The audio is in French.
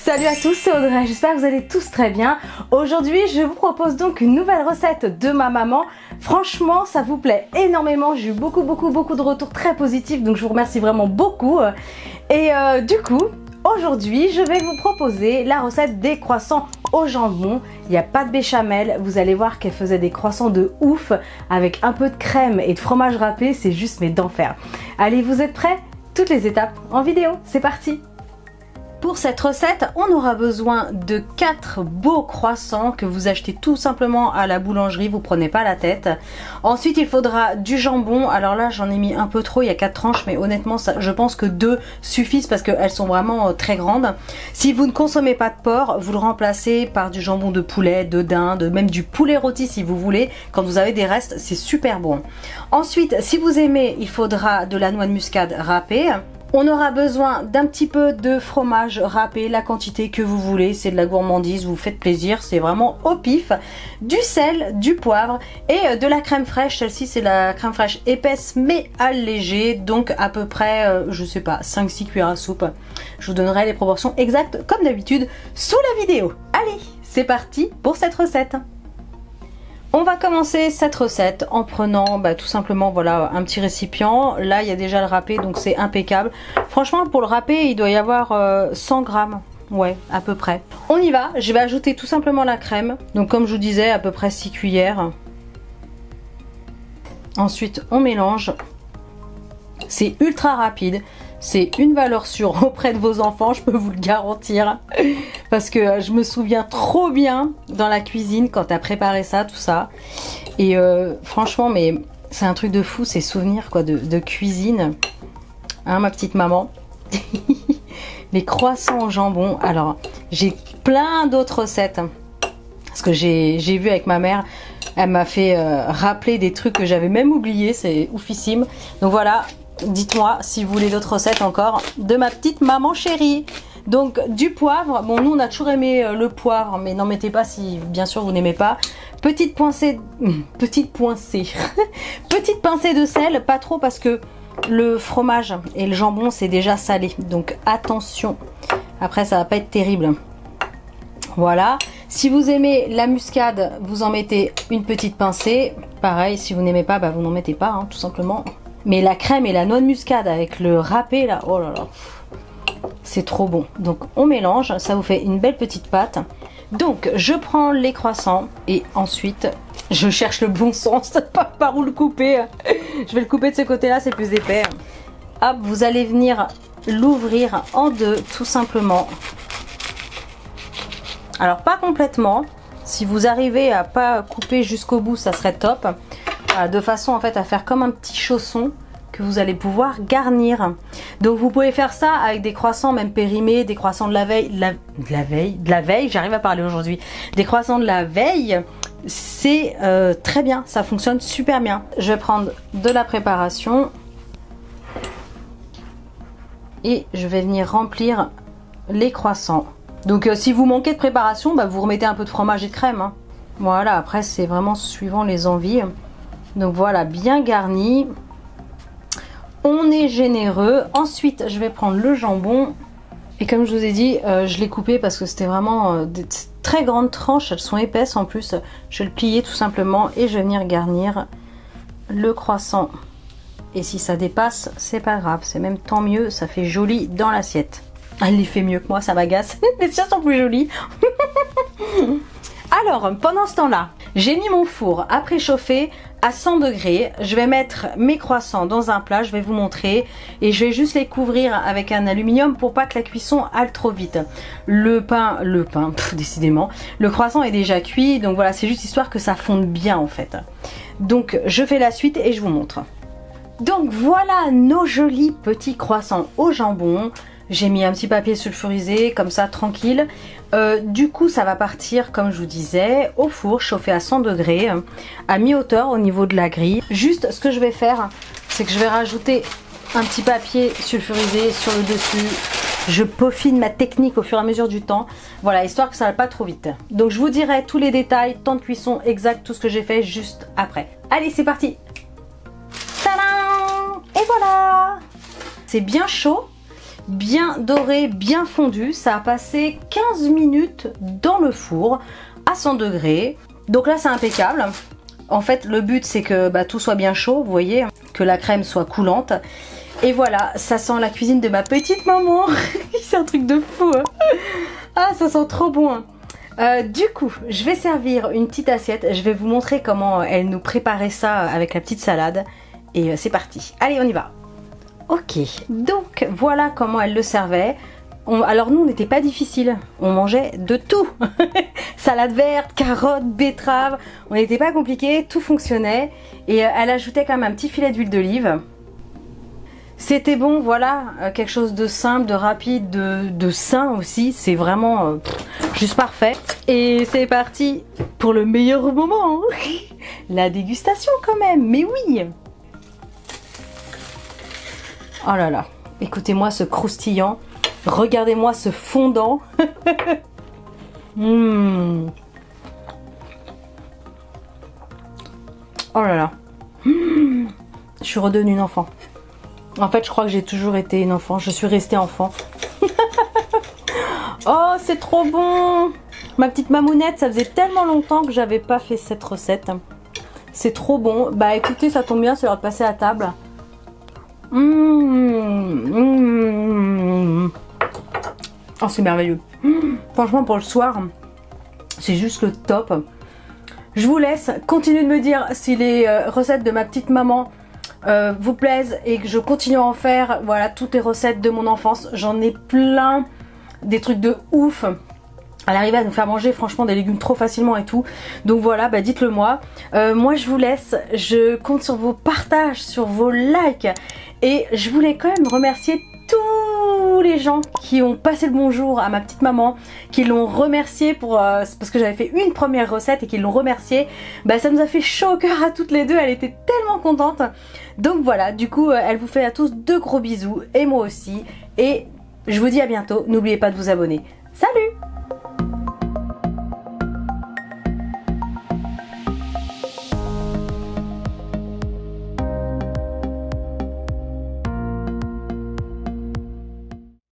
Salut à tous, c'est Audrey, j'espère que vous allez tous très bien. Aujourd'hui, je vous propose donc une nouvelle recette de ma maman. Franchement, ça vous plaît énormément, j'ai eu beaucoup de retours très positifs, donc je vous remercie vraiment beaucoup. Et du coup, aujourd'hui, je vais vous proposer la recette des croissants au jambon. Il n'y a pas de béchamel, vous allez voir qu'elle faisait des croissants de ouf avec un peu de crème et de fromage râpé, c'est juste mais d'enfer. Allez, vous êtes prêts? Toutes les étapes en vidéo, c'est parti! Pour cette recette, on aura besoin de 4 beaux croissants que vous achetez tout simplement à la boulangerie, vous prenez pas la tête. Ensuite, il faudra du jambon. Alors là, j'en ai mis un peu trop, il y a 4 tranches, mais honnêtement, je pense que 2 suffisent parce qu'elles sont vraiment très grandes. Si vous ne consommez pas de porc, vous le remplacez par du jambon de poulet, de dinde, même du poulet rôti si vous voulez. Quand vous avez des restes, c'est super bon. Ensuite, si vous aimez, il faudra de la noix de muscade râpée. On aura besoin d'un petit peu de fromage râpé, la quantité que vous voulez, c'est de la gourmandise, vous faites plaisir, c'est vraiment au pif. Du sel, du poivre et de la crème fraîche, celle-ci c'est la crème fraîche épaisse mais allégée, donc à peu près, je sais pas, 5-6 cuillères à soupe. Je vous donnerai les proportions exactes comme d'habitude sous la vidéo. Allez, c'est parti pour cette recette. On va commencer cette recette en prenant tout simplement voilà un petit récipient. Là il y a déjà le râpé donc c'est impeccable. Franchement pour le râpé il doit y avoir 100 grammes. Ouais, à peu près. On y va, je vais ajouter tout simplement la crème. Donc comme je vous disais à peu près 6 cuillères. Ensuite on mélange. C'est ultra rapide. C'est une valeur sûre auprès de vos enfants, je peux vous le garantir. Parce que je me souviens trop bien dans la cuisine quand t'as préparé ça, tout ça. Et franchement, mais c'est un truc de fou, ces souvenirs quoi, de cuisine. Hein, ma petite maman. Les croissants au jambon. Alors, j'ai plein d'autres recettes. Parce que j'ai vu avec ma mère, elle m'a fait rappeler des trucs que j'avais même oubliés, c'est oufissime. Donc voilà. Dites-moi si vous voulez d'autres recettes encore de ma petite maman chérie. Donc du poivre, bon nous on a toujours aimé le poivre, mais n'en mettez pas si bien sûr vous n'aimez pas. Petite pincée de sel, pas trop parce que le fromage et le jambon c'est déjà salé, donc attention, après ça va pas être terrible. Voilà, si vous aimez la muscade, vous en mettez une petite pincée. Pareil, si vous n'aimez pas, vous n'en mettez pas, hein, tout simplement. Mais la crème et la noix de muscade avec le râpé là, oh là là, c'est trop bon. Donc on mélange, ça vous fait une belle petite pâte. Donc je prends les croissants et ensuite je cherche le bon sens, par où le couper. Je vais le couper de ce côté là, c'est plus épais. Hop, vous allez venir l'ouvrir en deux tout simplement. Alors pas complètement, si vous arrivez à pas couper jusqu'au bout ça serait top. De façon en fait à faire comme un petit chausson que vous allez pouvoir garnir. Donc vous pouvez faire ça avec des croissants même périmés, des croissants de la veille, j'arrive à parler aujourd'hui, des croissants de la veille, c'est très bien, ça fonctionne super bien. Je vais prendre de la préparation et je vais venir remplir les croissants. Donc si vous manquez de préparation, vous remettez un peu de fromage et de crème, hein. Voilà, après c'est vraiment suivant les envies. Donc voilà, bien garni. On est généreux. Ensuite, je vais prendre le jambon. Et comme je vous ai dit, je l'ai coupé parce que c'était vraiment des très grandes tranches. Elles sont épaisses en plus. Je vais le plier tout simplement et je vais venir garnir le croissant. Et si ça dépasse, c'est pas grave. C'est même tant mieux, ça fait joli dans l'assiette. Elle les fait mieux que moi, ça m'agace. Les siens sont plus jolis. Alors, pendant ce temps-là, j'ai mis mon four à préchauffer à 100 degrés. Je vais mettre mes croissants dans un plat, je vais vous montrer. Et je vais juste les couvrir avec un aluminium pour pas que la cuisson aille trop vite. Le pain, décidément. Le croissant est déjà cuit, donc voilà, c'est juste histoire que ça fonde bien en fait. Donc, je fais la suite et je vous montre. Donc voilà nos jolis petits croissants au jambon. J'ai mis un petit papier sulfurisé, comme ça, tranquille. Du coup, ça va partir, comme je vous disais, au four, chauffé à 100 degrés, à mi-hauteur au niveau de la grille. Juste, ce que je vais faire, c'est que je vais rajouter un petit papier sulfurisé sur le dessus. Je peaufine ma technique au fur et à mesure du temps. Voilà, histoire que ça n'aille pas trop vite. Donc, je vous dirai tous les détails, temps de cuisson exact, tout ce que j'ai fait juste après. Allez, c'est parti! Tadam! Et voilà! C'est bien chaud. bien doré, bien fondu. Ça a passé 15 minutes dans le four à 100 degrés. Donc là c'est impeccable. En fait le but c'est que tout soit bien chaud, vous voyez, que la crème soit coulante. Et voilà, ça sent la cuisine de ma petite maman. C'est un truc de fou hein. Ah, ça sent trop bon hein. Du coup, je vais servir une petite assiette. Je vais vous montrer comment elle nous préparait ça avec la petite salade. Et c'est parti. Allez, on y va. Ok, donc voilà comment elle le servait. Alors nous, on n'était pas difficile. On mangeait de tout. Salade verte, carottes, betteraves. On n'était pas compliqué, tout fonctionnait. Et elle ajoutait quand même un petit filet d'huile d'olive. C'était bon, voilà, quelque chose de simple, de rapide, de sain aussi. C'est vraiment juste parfait. Et c'est parti pour le meilleur moment. La dégustation quand même, mais oui. Oh là là, écoutez-moi ce croustillant. Regardez-moi ce fondant. Oh là là. Je suis redevenue une enfant. En fait, je crois que j'ai toujours été une enfant. Je suis restée enfant. Oh, c'est trop bon. Ma petite mamounette, ça faisait tellement longtemps que j'avais pas fait cette recette. C'est trop bon. Bah écoutez, ça tombe bien, c'est l'heure de passer à table. Oh, c'est merveilleux. Franchement, pour le soir, c'est juste le top. Je vous laisse. Continuez de me dire si les recettes de ma petite maman vous plaisent et que je continue à en faire. Voilà, toutes les recettes de mon enfance. J'en ai plein. Des trucs de ouf. Elle arrivait à nous faire manger franchement des légumes trop facilement et tout. Donc voilà, dites-le moi. Moi je vous laisse. Je compte sur vos partages, sur vos likes. Et je voulais quand même remercier tous les gens qui ont passé le bonjour à ma petite maman, qui l'ont remercié pour parce que j'avais fait une première recette et qui l'ont remercié. Ça nous a fait chaud au cœur à toutes les deux. Elle était tellement contente. Donc voilà, du coup elle vous fait à tous de gros bisous et moi aussi. Et je vous dis à bientôt. N'oubliez pas de vous abonner. Salut!